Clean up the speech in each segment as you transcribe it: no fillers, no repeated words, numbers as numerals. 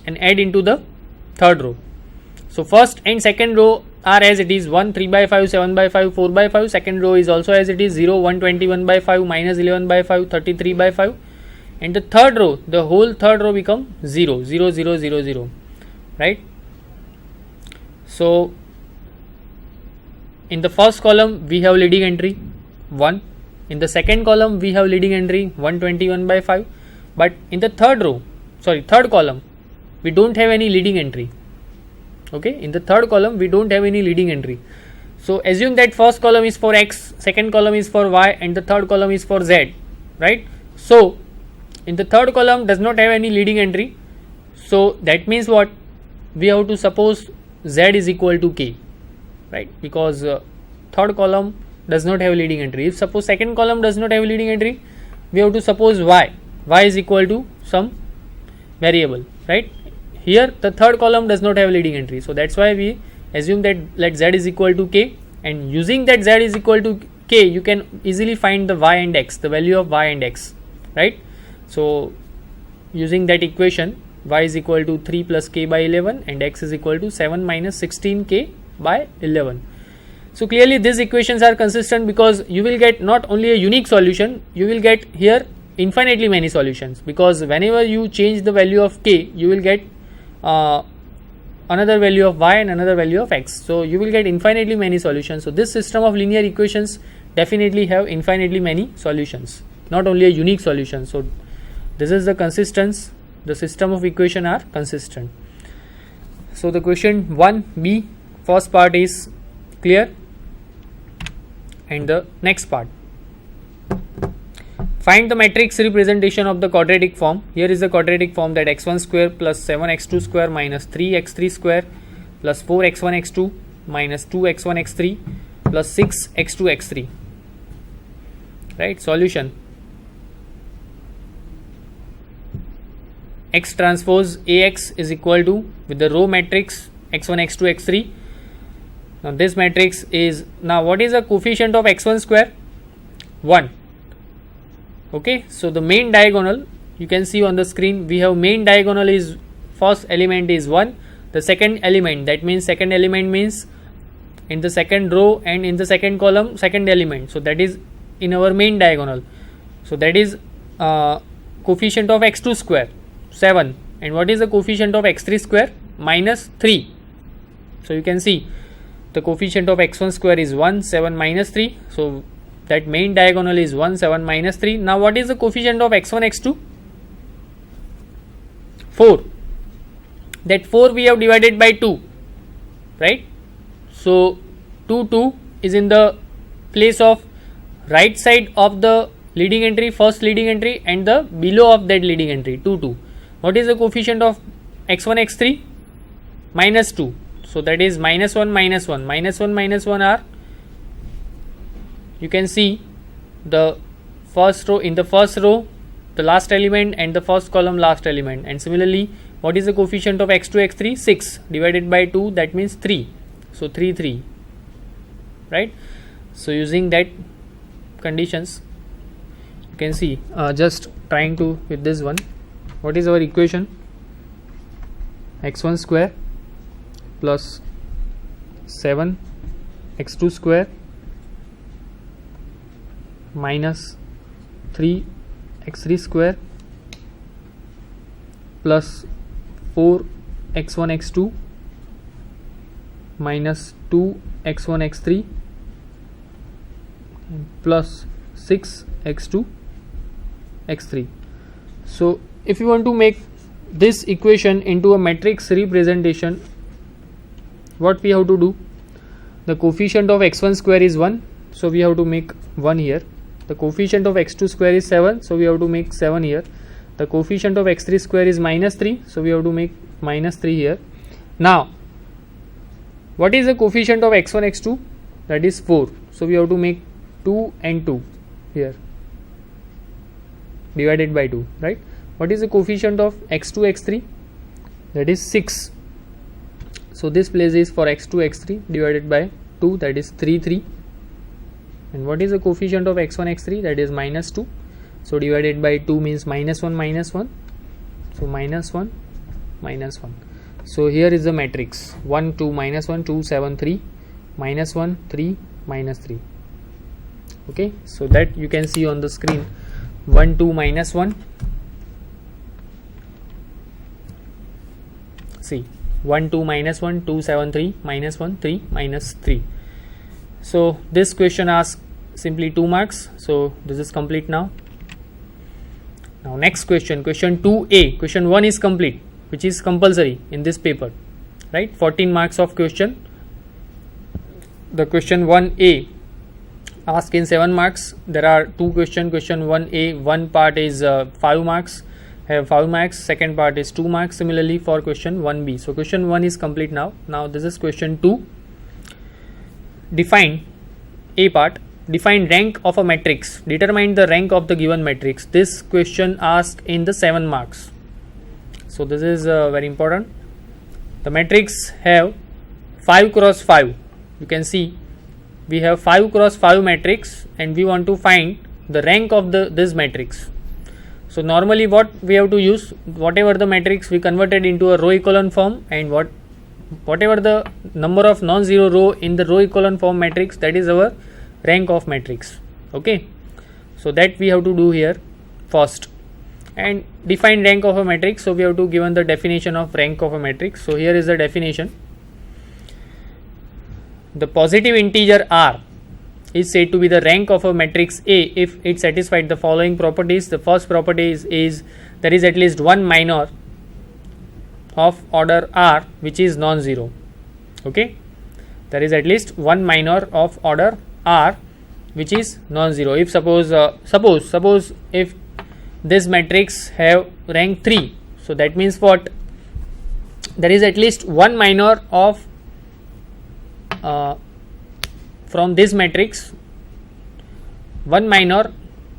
and add into the third row. So first and second row are as it is, 1 3 by 5, 7 by 5, 4 by 5. Second row is also as it is, 0 1 21 by 5, minus 11 by 5, 33 by 5. And the third row, the whole third row become 0 0 0 0 0, right? So in the first column we have leading entry 1, in the second column we have leading entry 121 by 5, but in the third column we don't have any leading entry. Okay, in the third column we don't have any leading entry. So assume that first column is for x, second column is for y, and the third column is for z, right? So in the third column does not have any leading entry, so that means what? We have to suppose z is equal to k, right? Because third column does not have leading entry. If suppose second column does not have leading entry, we have to suppose y is equal to some variable, right? Here the third column does not have leading entry, so that's why we assume that let z is equal to k, and using that z is equal to k, you can easily find the y and x, the value of y and x, right? So using that equation, y is equal to 3 plus k by 11 and x is equal to 7 minus 16k by 11. So clearly these equations are consistent, because you will get not only a unique solution, you will get here infinitely many solutions, because whenever you change the value of k, you will get another value of y and another value of x, so you will get infinitely many solutions. So this system of linear equations definitely have infinitely many solutions, not only a unique solution. So this is the consistency, the system of equation are consistent. So the question 1b, first part is clear, and the next part, find the matrix representation of the quadratic form. Here is the quadratic form, that x1 square plus 7x2 square minus 3x3 square plus 4x1 x2 minus 2x1 x3 plus 6x2 x3, right? Solution: x transpose Ax is equal to, with the row matrix x1 x2 x3. Now this matrix is, now what is the coefficient of x1 square? 1. Okay, so the main diagonal, you can see on the screen, we have main diagonal is, first element is 1, the second element, that means second element means in the second row and in the second column second element, so that is in our main diagonal. So that is coefficient of x2 square 7, and what is the coefficient of x3 square? Minus 3. So you can see the coefficient of x1 square is 1, 7 minus 3, so that main diagonal is 1, 7 minus 3. Now what is the coefficient of x1 x2? 4. That 4 we have divided by 2, right? So 2 is in the place of right side of the leading entry, first leading entry, and the below of that leading entry 2. What is the coefficient of x1 x3? Minus 2. So that is minus 1 minus 1. Minus 1 minus 1 are, you can see the first row, in the first row the last element, and the first column last element. And similarly, what is the coefficient of x2 x3? 6 divided by 2, that means 3. So 3, right? So using that conditions, you can see, just trying to with this one, what is our equation? x1 square plus 7 x2 square minus 3 x3 square plus 4 x1 x2 minus 2 x1 x3 plus 6 x2 x3. So if you want to make this equation into a matrix representation, what we have to do? The coefficient of x1 square is 1, so we have to make 1 here. The coefficient of x2 square is 7, so we have to make 7 here. The coefficient of x3 square is minus 3, so we have to make minus 3 here. Now what is the coefficient of x1 x2? That is 4, so we have to make 2 and 2 here divided by 2, right? What is the coefficient of x2 x3? That is 6, so this place is for x2 x3 divided by 2, that is 3. And what is the coefficient of x1 x3? That is minus 2, so divided by 2 means minus 1 minus 1, so minus 1 minus 1. So here is the matrix 1 2 minus 1 2 7 3 minus 1 3 minus 3. Okay, so that you can see on the screen 1 2 minus 1. See 1 2 minus 1 2 7 3 minus 1 3 minus 3. So this question asks simply 2 marks. So this is complete now. Now next question 2a. Question 1 is complete, which is compulsory in this paper, right? 14 marks of question. The question 1a asked in 7 marks. There are two questions. Question 1a, one part is 5 marks, have 5 marks, second part is 2 marks. Similarly for question 1b. So question 1 is complete now. Now this is question 2. Define a part. Define rank of a matrix. Determine the rank of the given matrix. This question asked in the 7 marks. So this is very important. The matrix have 5 cross 5. You can see we have 5 cross 5 matrix and we want to find the rank of this matrix. So normally what we have to use, whatever the matrix we converted into a row echelon form, and whatever the number of non-zero row in the row echelon form matrix, that is our rank of matrix. Okay, so that we have to do here first. And define rank of a matrix, so we have to given the definition of rank of a matrix. So here is the definition. The positive integer r is said to be the rank of a matrix A if it satisfies the following properties. The first property is there is at least one minor of order r which is non-zero. Okay, there is at least one minor of order r which is non-zero. If suppose if this matrix have rank 3, so that means what, there is at least one minor of from this matrix, one minor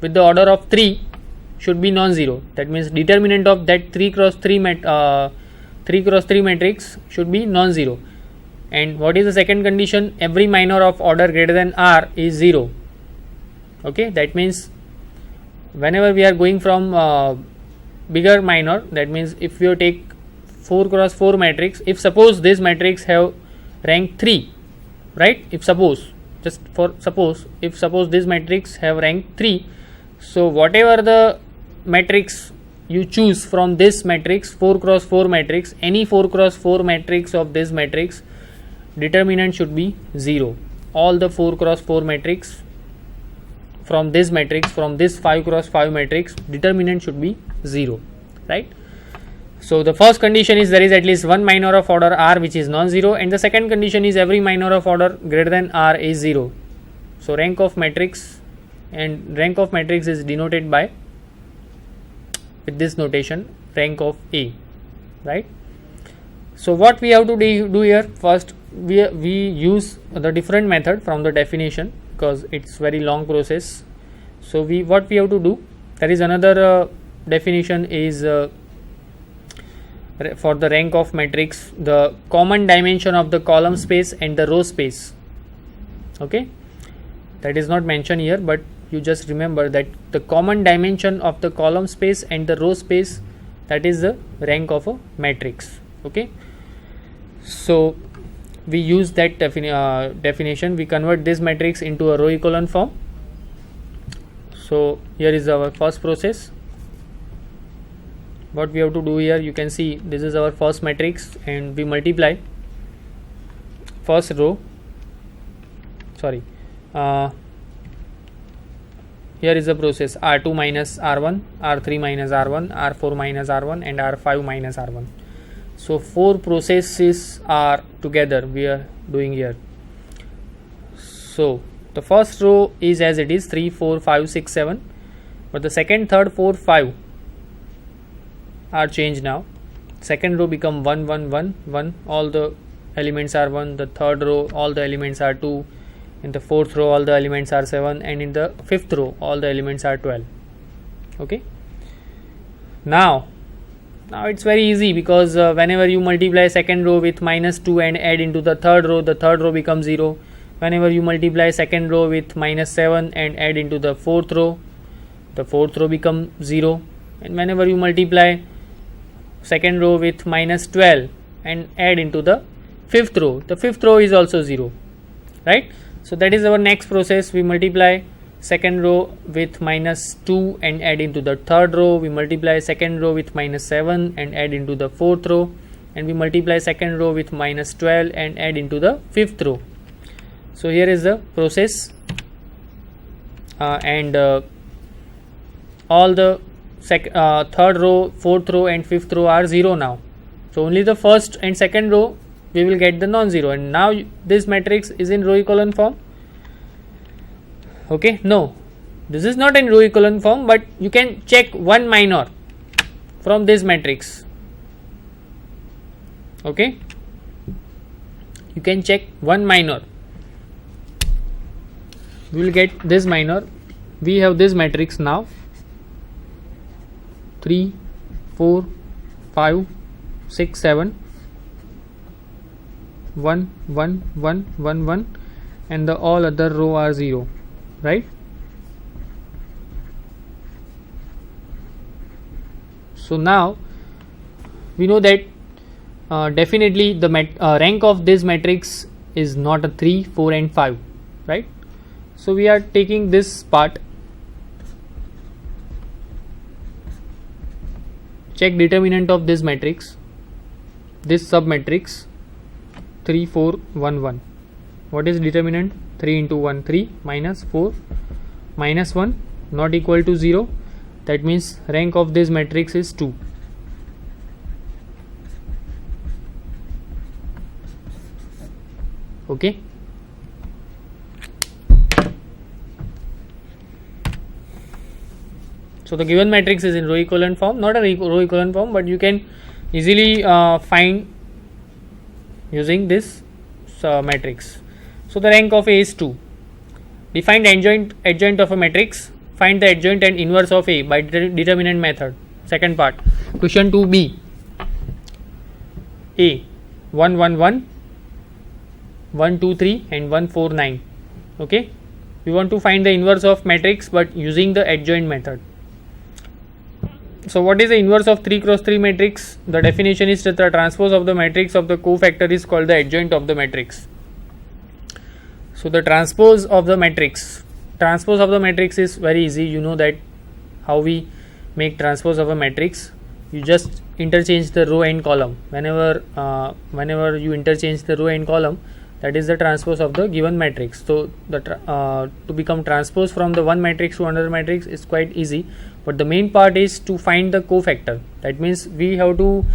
with the order of 3 should be non-zero. That means determinant of that 3 cross 3 matrix should be non-zero. And what is the second condition? Every minor of order greater than r is 0. Okay, that means whenever we are going from bigger minor, that means if you take 4 cross 4 matrix, if suppose this matrix have rank 3, right? If suppose, just for suppose, if suppose this matrix have rank 3, so whatever the matrix you choose from this matrix, 4 cross 4 matrix, any 4 cross 4 matrix of this matrix, determinant should be 0. All the 4 cross 4 matrix from this matrix, from this 5 cross 5 matrix, determinant should be 0, right? So the first condition is there is at least one minor of order r which is non-zero, and the second condition is every minor of order greater than r is 0. So rank of matrix, and rank of matrix is denoted by with this notation, rank of A, right? So what we have to do here, first we use the different method from the definition because it's very long process. So what we have to do, there is another definition is for the rank of matrix, the common dimension of the column space and the row space. Okay, that is not mentioned here, but you just remember that the common dimension of the column space and the row space, that is the rank of a matrix. Okay, so we use that definition, we convert this matrix into a row echelon form. So here is our first process. What we have to do here, you can see this is our first matrix and we multiply first row, sorry, here is the process r2 minus r1, r3 minus r1, r4 minus r1 and r5 minus r1. So 4 processes are together we are doing here. So the first row is as it is 3 4 5 6 7, but the second, third, 4 5 are changed now. Second row become 1 1 1 1, all the elements are 1. The third row all the elements are 2. In the fourth row all the elements are 7, and in the fifth row all the elements are 12. Okay, now it's very easy because whenever you multiply second row with minus 2 and add into the third row becomes 0. Whenever you multiply second row with minus 7 and add into the fourth row becomes 0. And whenever you multiply second row with minus 12 and add into the fifth row. The fifth row is also 0, right? So that is our next process. We multiply second row with minus 2 and add into the third row. We multiply second row with minus 7 and add into the fourth row, and we multiply second row with minus 12 and add into the fifth row. So here is the process, and all the third row, fourth row and fifth row are 0 now. So only the first and second row we will get the non-zero, and now this matrix is in row echelon form. Okay, no, this is not in row echelon form, but you can check one minor from this matrix. Okay, you can check one minor. We will get this minor. We have this matrix now: 3, 4, 5, 6, 7, 1, 1, 1, 1, 1, and the all other row are 0, right? So now we know that definitely the rank of this matrix is not a 3, 4 and 5, right? So we are taking this part. Check determinant of this matrix, this sub matrix 3, 4, 1, 1. What is determinant? 3 into 1, 3, minus 4, minus 1, not equal to 0. That means rank of this matrix is 2. Okay. So the given matrix is in row equivalent form, not a row equivalent form, but you can easily find using this matrix. So the rank of A is 2. Define the adjoint of a matrix. Find the adjoint and inverse of A by determinant method. Second part. Question 2b. A 1, 1, 1, 1, 2, 3 and 1, 4, 9. Okay. We want to find the inverse of matrix but using the adjoint method. So what is the inverse of 3 cross 3 matrix? The definition is that the transpose of the matrix of the cofactor is called the adjoint of the matrix. So the transpose of the matrix is very easy. You know that how we make transpose of a matrix. You just interchange the row and column. Whenever you interchange the row and column, that is the transpose of the given matrix. So the to become transpose from the one matrix to another matrix is quite easy, but the main part is to find the cofactor. That means we have to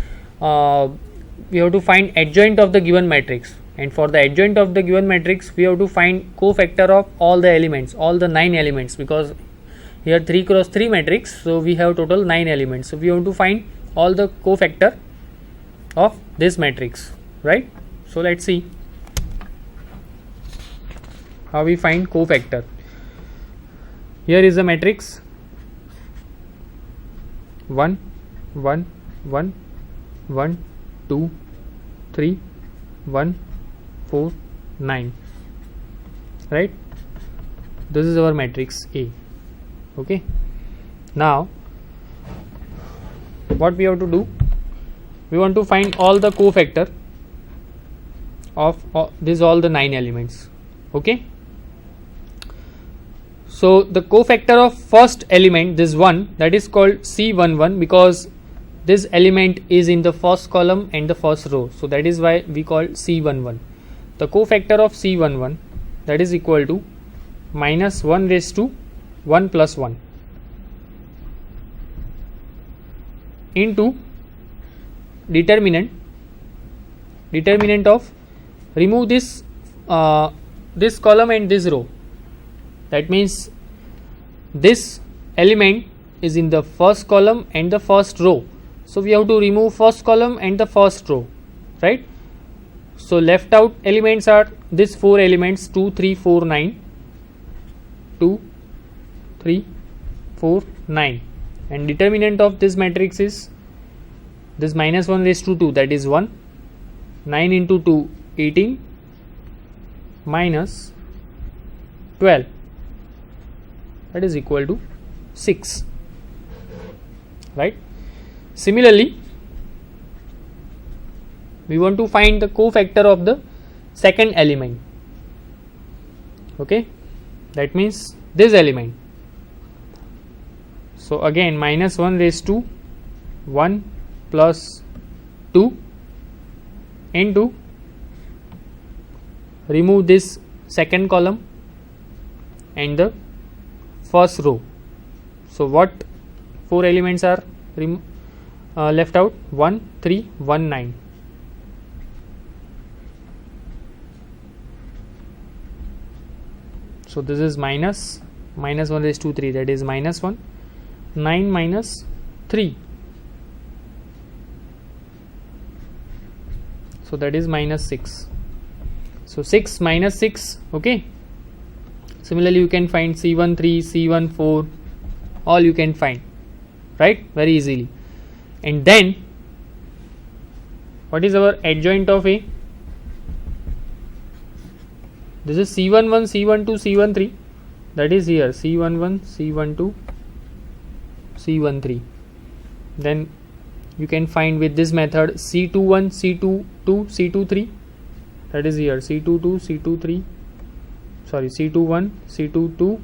find adjoint of the given matrix, and for the adjoint of the given matrix we have to find cofactor of all the elements, all the 9 elements, because here 3 cross 3 matrix, so we have total 9 elements. So we have to find all the cofactor of this matrix, right? So let's see how we find cofactor. Here is the matrix 1, 1, 1, 1, 2, 3, 1, 4, 9, right? This is our matrix A. Okay. Now what we have to do? We want to find all the cofactor of all the 9 elements. Okay. So the cofactor of first element, this one, that is called C11, because this element is in the first column and the first row. So that is why we call C11. The cofactor of C11, that is equal to minus 1 raised to 1 plus 1 into determinant of, remove this this column and this row. That means this element is in the first column and the first row, so we have to remove first column and the first row, right? So left out elements are this 4 elements, 2, 3, 4, 9, 2, 3, 4, 9, and determinant of this matrix is this minus 1 raised to 2, that is 1, 9 into 2, 18, minus 12, that is equal to 6, right? Similarly, we want to find the cofactor of the second element. Okay, that means this element. So again minus 1 raised to 1 plus 2 into, remove this second column and the first row. So what 4 elements are left out? 1, 3, 1, 9. So this is minus 1 raised to 3, that is minus 1, 9 minus 3. So that is minus 6. So 6 minus 6. Okay. Similarly, you can find C13, C14, all you can find, right? Very easily. And then, what is our adjoint of A? This is C11, C12, C13. That is here C11, C12, C13. Then you can find with this method C21, C22, C23. That is here C22, C23. Sorry, C21, C22,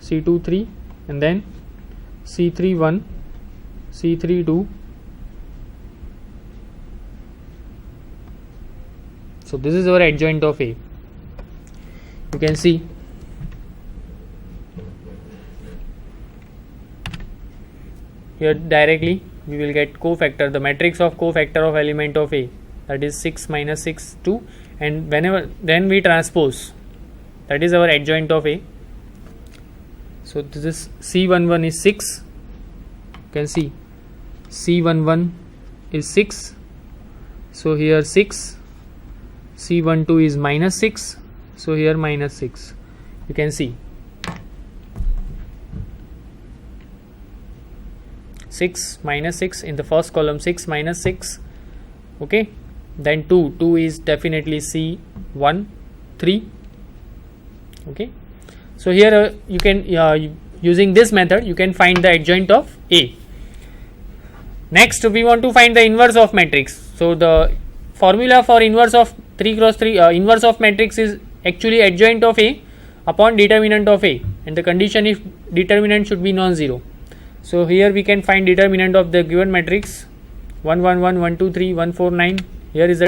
C23, and then C31, C32. So this is our adjoint of A. You can see here directly we will get cofactor, the matrix of cofactor of element of A, that is 6 minus 6, 2, and whenever then we transpose, that is our adjoint of A. So this is C11 is 6. You can see C11 is 6. So here 6. C12 is minus 6. So here minus 6. You can see 6 minus 6 in the first column, 6 minus 6. Okay. Then 2 is definitely C1, 3. Okay, so here you can using this method you can find the adjoint of A. Next we want to find the inverse of matrix. So the formula for inverse of 3 cross 3 inverse of matrix is actually adjoint of A upon determinant of A, and the condition if determinant should be non-zero. So here we can find determinant of the given matrix 1 1 1 1 2 3 1 4 9. Here is the